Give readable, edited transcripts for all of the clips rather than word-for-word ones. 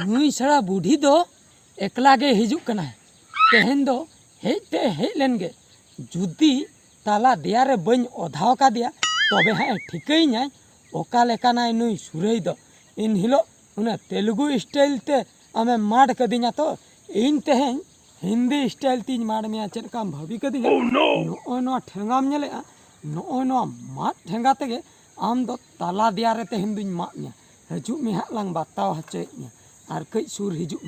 नुई सड़ा बूढ़ी दो एकला गे हिजुक कना तेहन दो हेते हेज लेनगे जुदी ताला दिया रे बन ओधाव का दिया तबे हाँ ठिकईना ओका लेकाना नुई सुरई दो इन हिलो उन्हें तेलुगु स्टाइल ते आमे माड कदीना तो इन तेहन हिंदी स्टाइल तीज माड में चेदका भाभी कदीना नो ठेंगाम नेले नो माड ठेंगा तेगे आम दो ताला दिया रे तेहन दुई माड में हजुक में हां लांग बाताव हचेइया और कई सुर हिजुक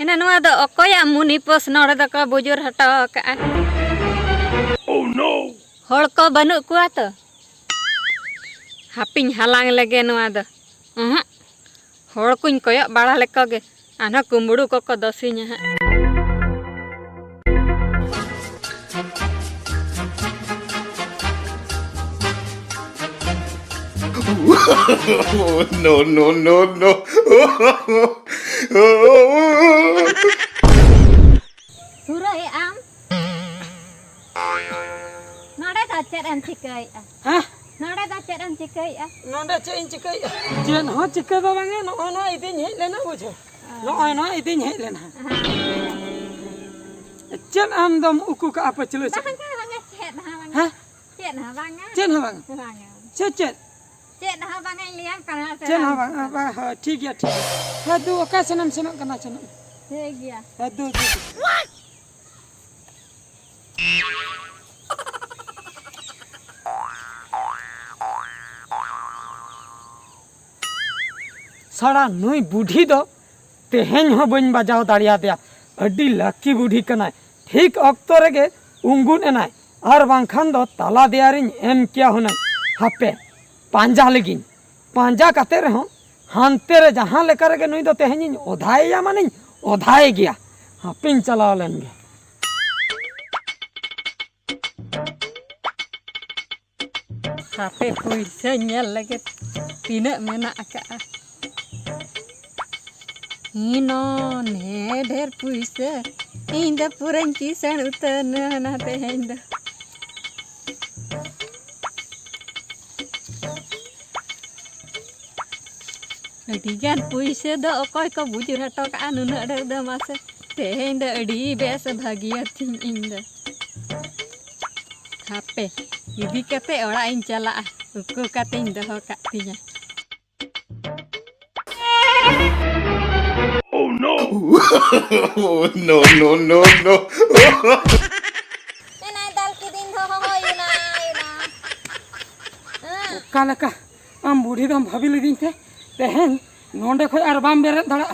एना नुआ दो अकोया मुनि पोस नोड़े दो को बुजुर हटाव का होड़ को बनु कुआ तो हापिंग हलांग लगे नुआ दो होड़ कुñ कोयो बाड़ा लेकोगे आना कुंबड़ू को दसिnya ha No, no, no, no. Surai am. Nada dah ceran cikai. हाँ Nada dah ceran cikai. नोंडे चेन चिकई चेन हो चिकई दो बांगे नो इदिन हेज लेना बुझो नो इदिन हेज लेना चेन आम दम उकु का apa चलो Banga cet ha banga. हाँ Cet ha banga. चेन हो बांगे Banga. Chain Cet ha banga liam kana. Chain हो बांगे हाँ ठीक है हाँ दो का सनम सनम करना सनम ठीक ya. हाँ दो सारा नुई बूढ़ी दो तेहेन हो बन बजाव दाड़िया दिया अड्डी लक्की बूढ़ी कनाय ठीक अक्तो रेगे उंगुन एनाय और बांखान दो ताला दियारिन एम क्या होना हापे पांजा लगिन पांजा काते रहो हानते रे जहां लेकर के नुई दो तेहेन ओधाए या माने ओधाए गया हापिन चलाव लेनगे Hape puisa nyal lagi tidak mena aka. Ino ne ढेर puisa. Inda puran kisan utana na tehenda. Adigan puisa do okoy ko bujur hato ka anu na ada masa. Tehenda adi biasa bahagia ting inda. Hape Idi kate ora in chala uku kate indah katinya. Oh no! No, no, no, no. Nena dal kidin ho yuna. काला का आम बूढ़ी दम भाभी लेदिन थे तेहेन नोंडे खोय are balm बेरे दड़ा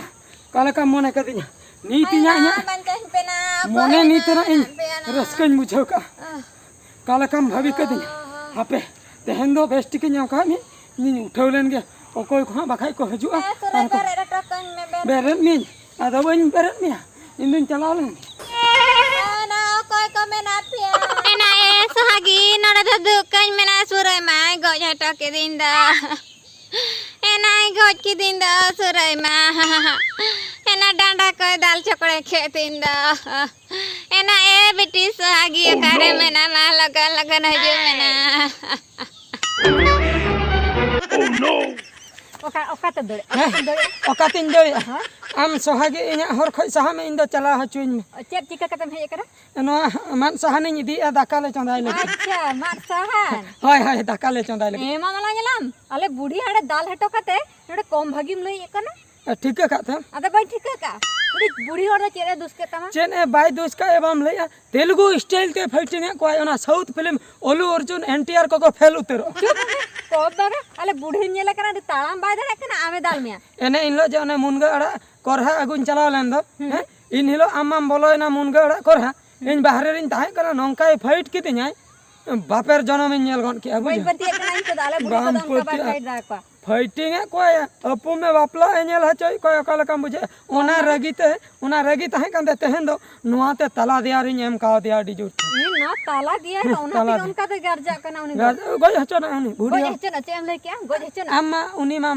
काला का मोने कदिnya नीति nya मोने नीति ना इन रस्कन बुझो का काला काम भाभी कदिnya हापे तेहेन दो बेस्टी के ᱧᱟᱢ का नी उठाव लेन गे ओकोय को बाखाय को हजुआ बेरन मी आदो बन बेरन मी इन दिन चलाव लेन ना ओकोय को मेना पिया एना ए सहागी नडा ददु कन मेना सुरै माय गoj हटा के दिंदा एना गoj के दिंदा सुरै मा एना डांडा को दाल चकड़े खेतिंदा एना ए बेटी सहागी करे मेना मा लगन हजू मेना Oh no! ओका तो दे ओका तीन दो आम सोहागे इना हर खोय सहा में इन दो चला हचुइन में चेप चिका कतम हे करा नो मान सहाने इदी दाका ले चंदाई ले अच्छा मार सहान हाय हाय दाका ले चंदाई ले ए मामला नेलाम अले बुढ़ी हाड़े दाल हटो कते नडे कम भागीम लई एकना ठीक है का अदे भाई ठीक है का बुढ़ी हड़ चेरे दुसके तमा चेन ए बाय दोस का एवं ले तेलुगु स्टाइल ते फाइटिंग को ओना साउथ फिल्म ओलू अर्जुन एनटीआर को फेल उतरो को बागा अले बुढ़ी नेला कना ताळाम बाय दे कना आमे दाल मिया एने इन लो जने मुनगा अड़ा करहा अगुन चलाव लेन दो इन हिलो आमाम बोलोयना मुनगा अड़ा करहा इन बाहरे रिन ताहे कना नंकाय फाइट कितिन्याय बापेर जनम इन नेल गन के बुझ बत्ती कना इन तो दाले बुढ़ी को दम का फाइट दा का फाइटिंग है कोई अपू में बापला एंजल हचोई कोई अकाल का मुझे ओना रगी तहे कंदे तेहन दो नुआते तला दियारिन एम का दिया डी जुट ये ना ताला दिया है ओना उनका तो गर्जा कना उनी गोज हचो ना उनी बुढ़ी गोज हचो ना चेम ले क्या गोज हचो ना अम्मा उनी मा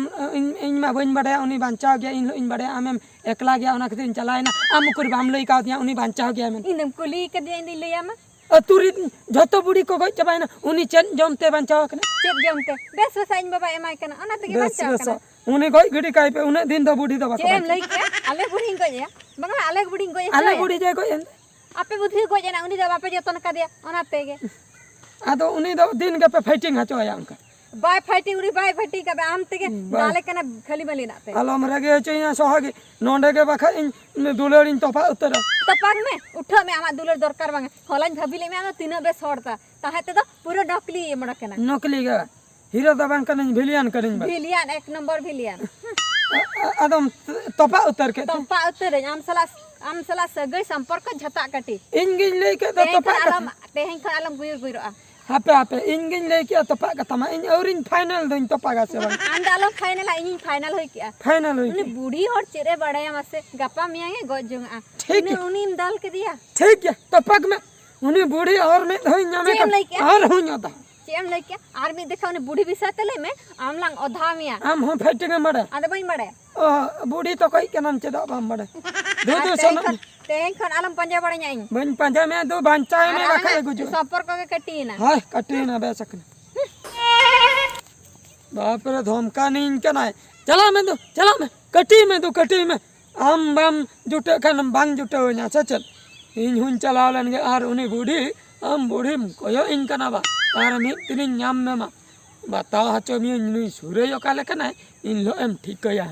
इन मा बइन बड़े उनी बांचा गया इन बड़े आम एकला गया ओना खातिर चलायना आम कुर बाम लई का दिया उनी बांचा गया मैं इनम कुली के दिया इन ले आमा अतुरी जतो बुढ़ी को गई चबायना उनी चन जमते बांचा कना चेप जमते बेस वसाइन बाबा एमाय कना ओना तगे बांचा कना उनी गई गडी काई पे उनी दिन दो बुढ़ी दो बाको चेम ले क्या आले बुढ़ी गया बंगा आले बुढ़ी गया आले बुढ़ी जाय गई आपे बुद्धि गया ना उनी दो बापे जतन का दिया ओना तेगे आदो उनी दो दिन के पे फाइटिंग हचो या उनका bye fighting Uri bye fighting का आम तेगे नाले कना खाली मली नाते अलम रगे चइया सोहागी नोंडे के बखा इन दुलड़िन तोपा उतर तपाग में उठो में आमा दुलर दरकार बांगे हलान भाबिले में आमा तीन बेस होड़ता ताहेते तो पूरा नकली मडकना नकली गा हीरो दबान कन विलियन करिन बा विलियन एक नंबर विलियन आदम तोपा उतर के तपा उतर आम सला सगई संपर्क झता कटी इनगिन लेके तो तोपा आलम तेहें खन आलम गुयर गुयरोआ हापे इनगिन लेके तोपा का तमा इन औरिन फाइनल दिन तोपा गा से आंदा आलम फाइनल इन फाइनल होई क्या फाइनल होई उनी बूढ़ी और चेरे बड़ाया मसे गप्पा मियांगे गोजुंगा ठीक उनी दाल के दिया ठीक है तोपक में उनी बूढ़ी और में धइया में और हुन था चेम लइके आर्मी देखा उनी बूढ़ी बिसातले में आमलांग ओधा मिया हम हो फाइटिंग में मरे आदे बई मड़े बूढ़ी तो कई के नाम चदा बम मरे दो सन तेहें खन आलम पंजा बड़े न्याई बन पंजा में दो बांचा में रखा गुजो संपर्क के कटी ना हाय कटी ना बेसकन बाप रे धमका नहीं के ना चला मैं कटी में आम बम जुटे खन बांग जुटे हो ना चल इन हुन चला लन के आर उनी बूढ़ी आम बूढ़ी कोयो इन कना बा आर मी तिन नाम में मा बताओ हचो मी नुई सुरे यो काले कना इन लो एम ठीक कया